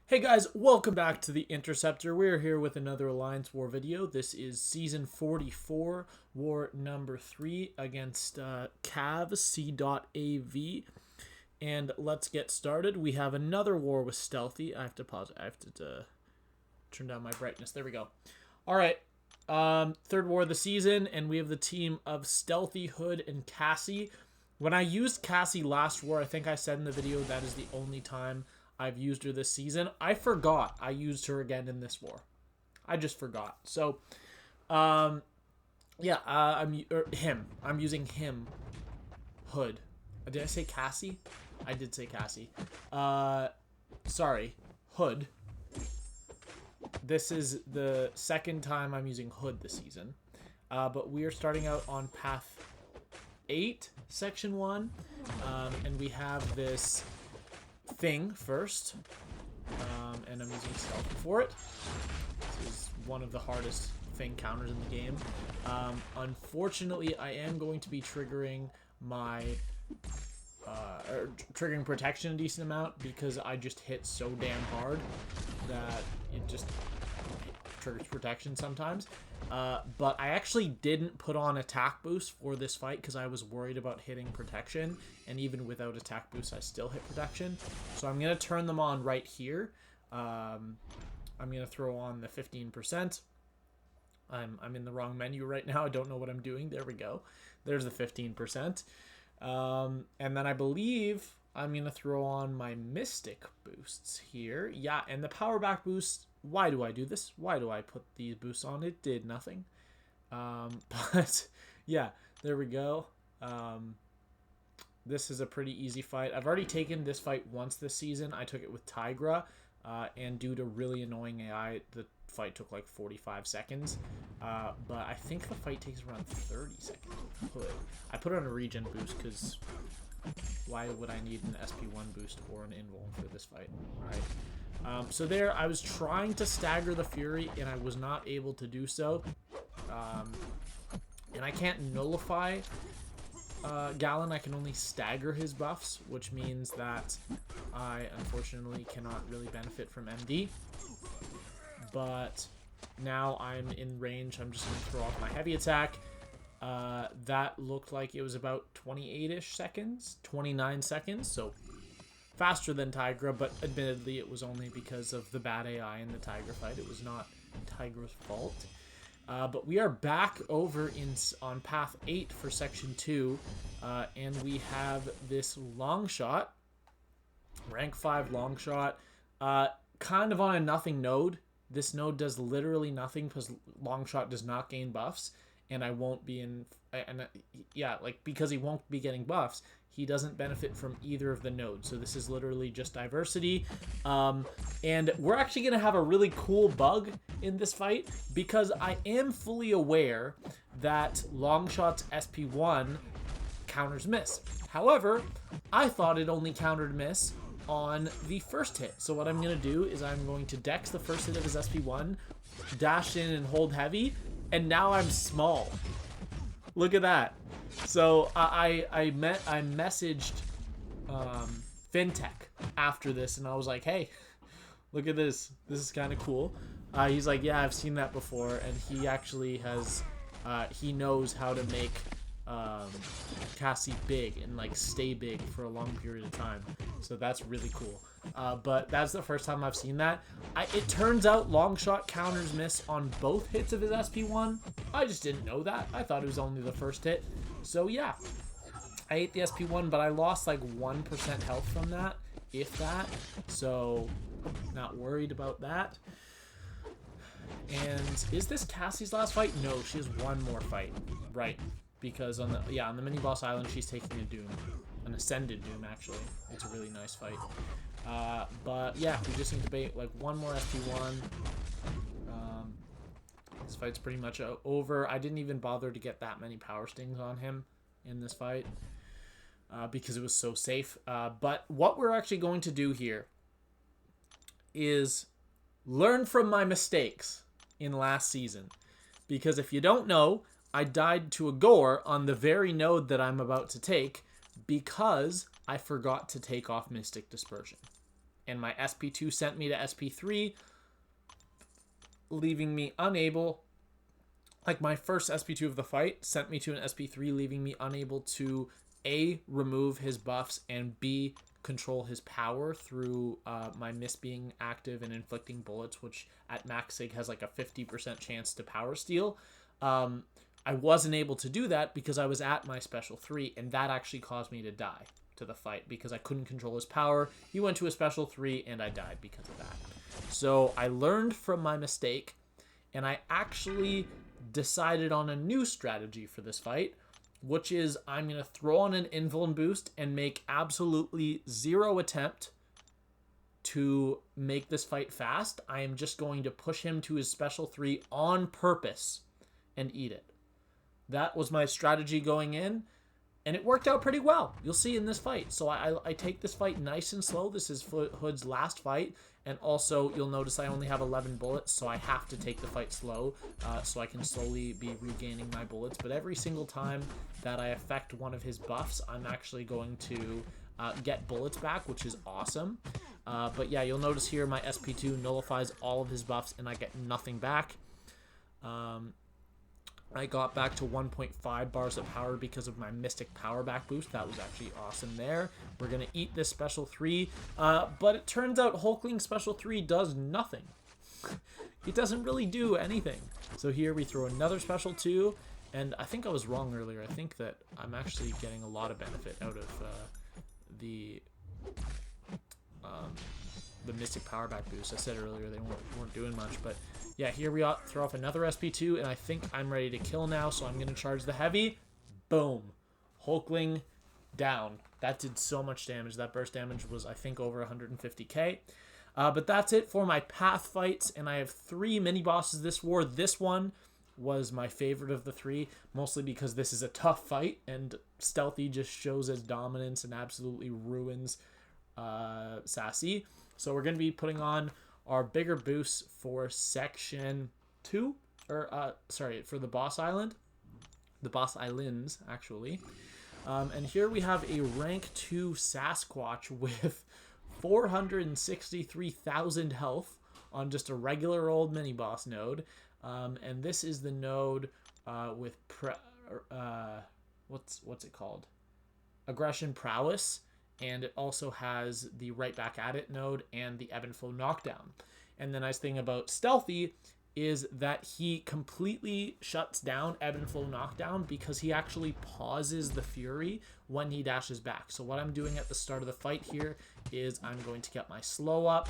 Hey guys, welcome back to the Interceptor. We're here with another Alliance War video. This is Season 44, War number 3 against C.Av, C.Av. And let's get started. We have another war with Stealthy. I have to pause. I have to turn down my brightness. There we go. Alright, third war of the season, and we have the team of Stealthy, Hood, and Cassie. When I used Cassie last war, I think I said in the video that is the only time I've used her this season. I forgot I used her again in this war. I just forgot. So, I'm using him. Hood. Did I say Cassie? I did say Cassie. Sorry. Hood. This is the second time I'm using Hood this season. But we are starting out on Path 8, Section 1. And we have this thing first, and I'm using Stealthy for it. This is one of the hardest thing counters in the game. Unfortunately, I am going to be triggering my triggering protection a decent amount because I just hit so damn hard that it just triggers protection sometimes. But I actually didn't put on attack boost for this fight because I was worried about hitting protection, and even without attack boost I still hit protection. So I'm going to turn them on right here. I'm going to throw on the 15%. I'm in the wrong menu right now. I don't know what I'm doing. There we go. There's the 15%. And then I believe I'm going to throw on my Mystic boosts here. Yeah, and the power back boost. Why do I do this? Why do I put these boosts on? It did nothing. But yeah, there we go. This is a pretty easy fight. I've already taken this fight once this season. I took it with Tigra, and due to really annoying AI, the fight took like 45 seconds. But I think the fight takes around 30 seconds with Hood. I put on a regen boost because why would I need an SP1 boost or an invul for this fight, right? So there, I was trying to stagger the Fury, and I was not able to do so. And I can't nullify Galan. I can only stagger his buffs, which means that I unfortunately cannot really benefit from MD. But now I'm in range. I'm just going to throw off my heavy attack. That looked like it was about 28-ish seconds, 29 seconds, so faster than Tigra, but admittedly it was only because of the bad AI in the Tigra fight. It was not Tigra's fault. But we are back over on Path 8 for Section 2, and we have this Longshot, rank 5 Longshot, kind of on a nothing node. This node does literally nothing because Longshot does not gain buffs, and I won't be in... yeah, like, because he won't be getting buffs, he doesn't benefit from either of the nodes. So this is literally just diversity. And we're actually going to have a really cool bug in this fight because I am fully aware that Longshot's SP1 counters miss. However, I thought it only countered miss on the first hit. So what I'm going to do is I'm going to dex the first hit of his SP1, dash in and hold heavy, and now I'm small. Look at that. So I messaged FinTech after this, and I was like, hey, look at this. This is kind of cool. He's like, yeah, I've seen that before, and he actually has, he knows how to make Cassie big and like stay big for a long period of time. So that's really cool. But that's the first time I've seen that. It turns out Longshot counters miss on both hits of his SP1. I just didn't know that. I thought it was only the first hit. So yeah, I ate the SP1, but I lost like 1% health from that, if that. So not worried about that. And is this Cassie's last fight? No, she has one more fight, right? Because on the mini boss island, she's taking a Doom, an ascended Doom actually. It's a really nice fight. But yeah, we just need to bait like one more SP1. This fight's pretty much over. I didn't even bother to get that many power stings on him in this fight because it was so safe. But what we're actually going to do here is learn from my mistakes in last season. Because if you don't know, I died to a gore on the very node that I'm about to take because I forgot to take off Mystic Dispersion. and my SP2 sent me to SP3, leaving me unable, like my first SP2 of the fight sent me to an SP3, leaving me unable to A, remove his buffs, and B, control his power through my miss being active and inflicting bullets, which at max sig has like a 50% chance to power steal. I wasn't able to do that because I was at my special 3, and that actually caused me to die to the fight because I couldn't control his power. He went to a special 3, and I died because of that. So I learned from my mistake, and I actually decided on a new strategy for this fight, which is I'm going to throw on an invuln boost and make absolutely zero attempt to make this fight fast. I am just going to push him to his special 3 on purpose and eat it. That was my strategy going in, and it worked out pretty well. You'll see in this fight. So I take this fight nice and slow. This is Hood's last fight, and also you'll notice I only have 11 bullets, so I have to take the fight slow so I can slowly be regaining my bullets. But every single time that I affect one of his buffs, I'm actually going to get bullets back, which is awesome. But yeah, you'll notice here my SP2 nullifies all of his buffs, and I get nothing back. I got back to 1.5 bars of power because of my Mystic Power Back boost. That was actually awesome there. We're going to eat this Special 3. But it turns out Hulkling Special 3 does nothing. It doesn't really do anything. So here we throw another Special 2. And I think I was wrong earlier. I think that I'm actually getting a lot of benefit out of the Mystic Power Back boost. I said earlier they weren't doing much, but yeah, here we throw off another SP2, and I think I'm ready to kill now, so I'm going to charge the heavy. Boom. Hulkling down. That did so much damage. That burst damage was, I think, over 150k. But that's it for my path fights, and I have 3 mini-bosses this war. This one was my favorite of the 3, mostly because this is a tough fight, and Stealthy just shows his dominance and absolutely ruins Sassy. So we're going to be putting on our bigger boosts for section 2, or sorry, for the boss island, the boss islands actually. And here we have a rank 2 Sasquatch with 463,000 health on just a regular old mini boss node. And this is the node with what's it called? Aggression Prowess. And it also has the right back at it node and the ebb and flow knockdown. And the nice thing about Stealthy is that he completely shuts down ebb and flow knockdown because he actually pauses the fury when he dashes back. So what I'm doing at the start of the fight here is I'm going to get my slow up,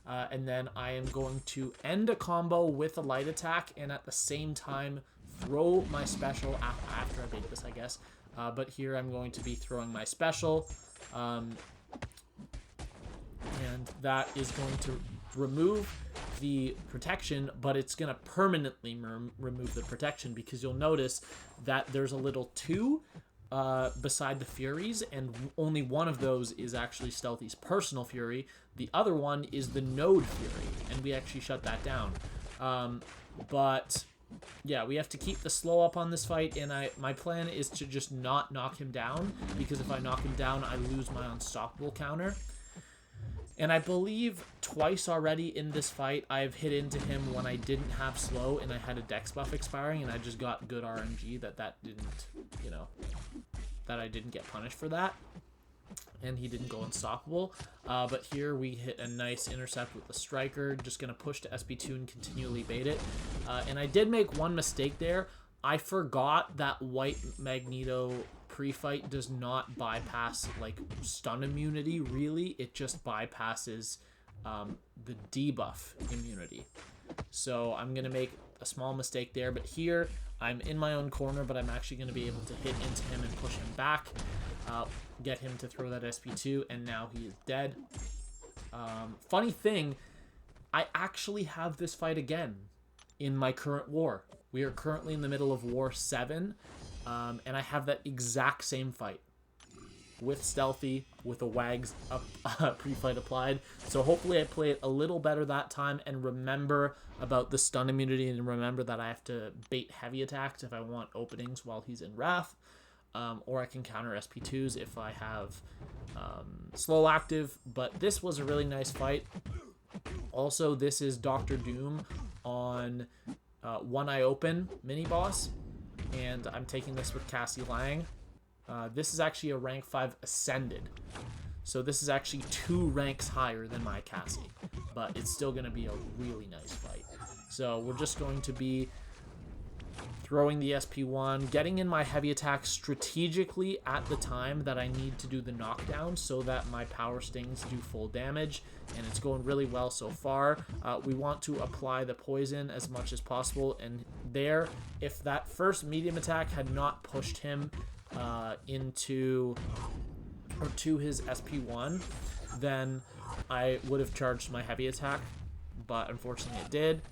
and then I am going to end a combo with a light attack and at the same time throw my special after I bait this, I guess. But here I'm going to be throwing my special. And that is going to remove the protection, but it's going to permanently remove the protection because you'll notice that there's a little 2 beside the Furies, and only one of those is actually Stealthy's personal Fury. The other one is the Node Fury, and we actually shut that down. But yeah, we have to keep the slow up on this fight, and my plan is to just not knock him down, because if I knock him down, I lose my unstoppable counter. And I believe twice already in this fight, I've hit into him when I didn't have slow, and I had a dex buff expiring, and I just got good RNG that didn't, you know, that I didn't get punished for that. And he didn't go unstoppable. But here we hit a nice intercept with the Striker. Just going to push to SP2 and continually bait it. And I did make one mistake there. I forgot that White Magneto pre-fight does not bypass, like, stun immunity, really. It just bypasses the debuff immunity. So I'm going to make a small mistake there. But here, I'm in my own corner, but I'm actually going to be able to hit into him and push him back. Get him to throw that SP2, and now he is dead. Funny thing, I actually have this fight again in my current war. We are currently in the middle of War 7, and I have that exact same fight with Stealthy, with a Wags pre-fight applied. So hopefully I play it a little better that time and remember about the stun immunity, and remember that I have to bait heavy attacks if I want openings while he's in Wrath. or I can counter SP2s if I have slow active. But this was a really nice fight. Also, this is Dr. Doom on One Eye Open mini boss, and I'm taking this with Cassie Lang. This is actually a rank 5 ascended, so this is actually 2 ranks higher than my Cassie, but it's still going to be a really nice fight. So we're just going to be throwing the SP1, getting in my heavy attack strategically at the time that I need to do the knockdown so that my power stings do full damage, and it's going really well so far. We want to apply the poison as much as possible, and there, if that first medium attack had not pushed him to his SP1, then I would have charged my heavy attack, but unfortunately it did.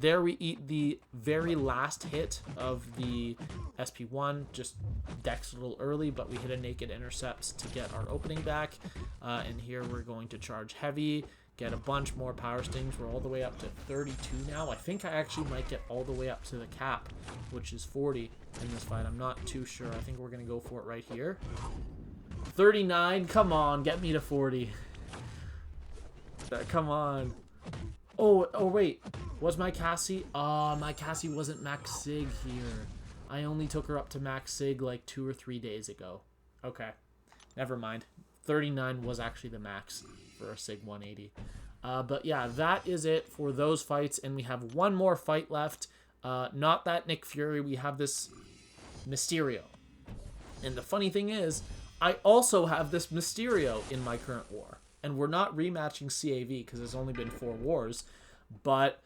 There we eat the very last hit of the SP1, just dex a little early, but we hit a naked intercepts to get our opening back. And here we're going to charge heavy, get a bunch more power stings. We're all the way up to 32 now. I think I actually might get all the way up to the cap, which is 40 in this fight. I'm not too sure. I think we're going to go for it right here. 39, come on, get me to 40. Come on. Oh wait, was my Cassie? My Cassie wasn't max sig here. I only took her up to max sig like 2 or 3 days ago. Okay, never mind. 39 was actually the max for a sig 180. But yeah, that is it for those fights, and we have one more fight left. Not that Nick Fury, we have this Mysterio. And the funny thing is, I also have this Mysterio in my current war. And we're not rematching C.Av because there's only been 4 wars. But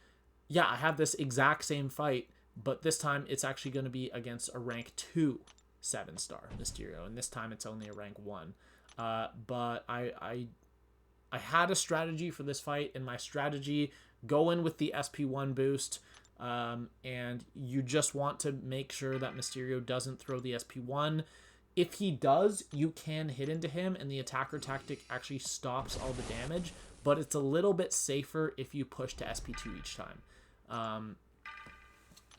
yeah, I have this exact same fight, but this time it's actually going to be against a rank 2 7-star Mysterio. And this time it's only a rank 1. But I had a strategy for this fight, and my strategy, go in with the SP1 boost. And you just want to make sure that Mysterio doesn't throw the SP1. If he does, you can hit into him, and the attacker tactic actually stops all the damage, but it's a little bit safer if you push to SP2 each time.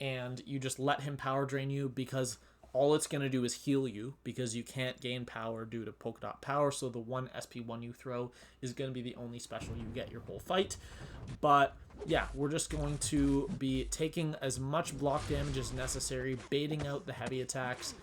And you just let him power drain you, because all it's going to do is heal you, because you can't gain power due to polka dot power, so the one SP1 you throw is going to be the only special you get your whole fight. But yeah, we're just going to be taking as much block damage as necessary, baiting out the heavy attacks,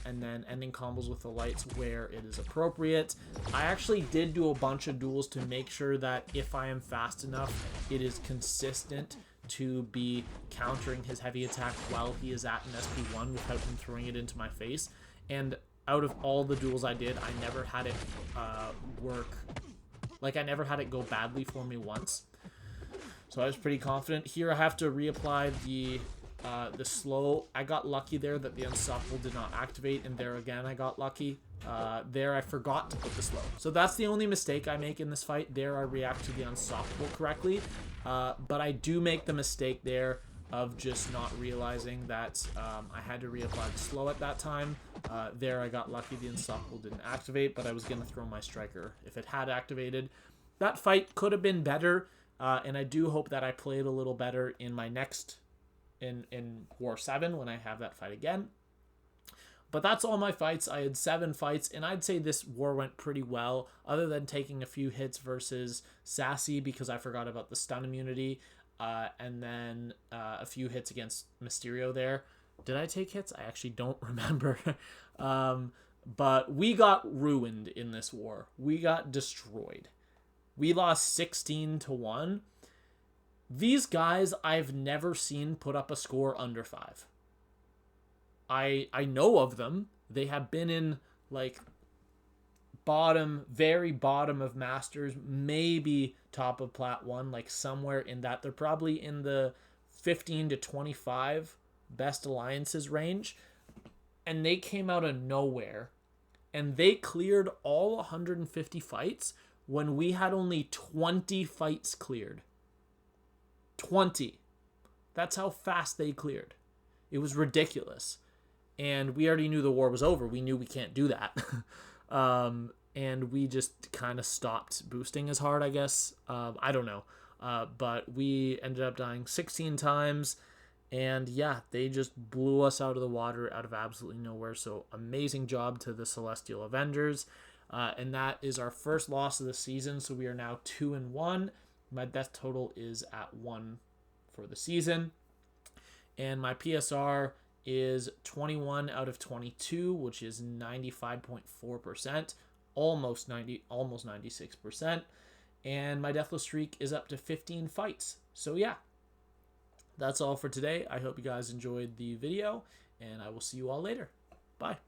and then ending combos with the lights where it is appropriate. I actually did do a bunch of duels to make sure that if I am fast enough, it is consistent to be countering his heavy attack while he is at an SP1 without him throwing it into my face. And out of all the duels I did, I never had it work. Like, I never had it go badly for me once. So I was pretty confident. Here I have to reapply the slow. I got lucky there that the unstoppable did not activate, and there again I got lucky. There I forgot to put the slow. So that's the only mistake I make in this fight. There I react to the unstoppable correctly, but I do make the mistake there of just not realizing that I had to reapply the slow at that time. There I got lucky the unstoppable didn't activate, but I was going to throw my striker if it had activated. That fight could have been better, and I do hope that I played a little better in my next in War 7 when I have that fight again. But that's all my fights. I had 7 fights, and I'd say this war went pretty well, other than taking a few hits versus Sassy because I forgot about the stun immunity, and then a few hits against Mysterio there. Did I take hits? I actually don't remember. But we got ruined in this war. We got destroyed. We lost 16-1. These guys I've never seen put up a score under 5. I know of them. They have been in like bottom, very bottom of Masters, maybe top of Plat 1, like somewhere in that. They're probably in the 15 to 25 best alliances range. And they came out of nowhere. And they cleared all 150 fights when we had only 20 fights cleared. 20. That's how fast they cleared. It was ridiculous. And we already knew the war was over. We knew we can't do that. And we just kind of stopped boosting as hard, I guess. I don't know. But we ended up dying 16 times. And yeah, they just blew us out of the water out of absolutely nowhere. So amazing job to the Celestial Avengers. And that is our first loss of the season. So we are now 2-1. My death total is at 1 for the season. And my PSR is 21 out of 22, which is 95.4%, almost 96%. And my deathless streak is up to 15 fights. So yeah, that's all for today. I hope you guys enjoyed the video, and I will see you all later. Bye.